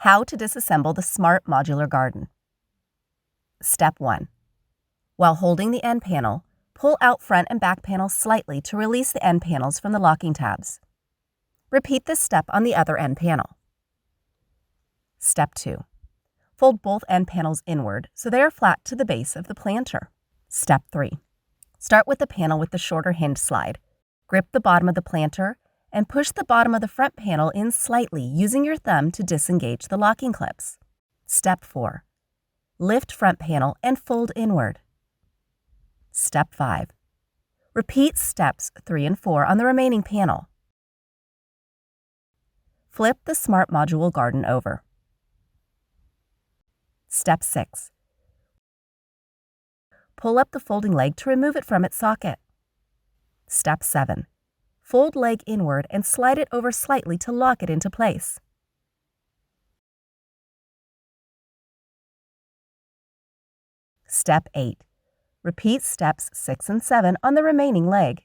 How to disassemble the smart modular garden. Step 1. While holding the end panel, pull out front and back panels slightly to release the end panels from the locking tabs. Repeat this step on the other end panel. Step 2. Fold both end panels inward so they are flat to the base of the planter. Step 3. Start with the panel with the shorter hinge slide. Grip the bottom of the planter and push the bottom of the front panel in slightly using your thumb to disengage the locking clips. Step 4. Lift front panel and fold inward. Step 5. Repeat steps 3 and 4 on the remaining panel. Flip the Smart Module Garden over. Step 6. Pull up the folding leg to remove it from its socket. Step 7. Fold leg inward and slide it over slightly to lock it into place. Step 8. Repeat steps 6 and 7 on the remaining leg.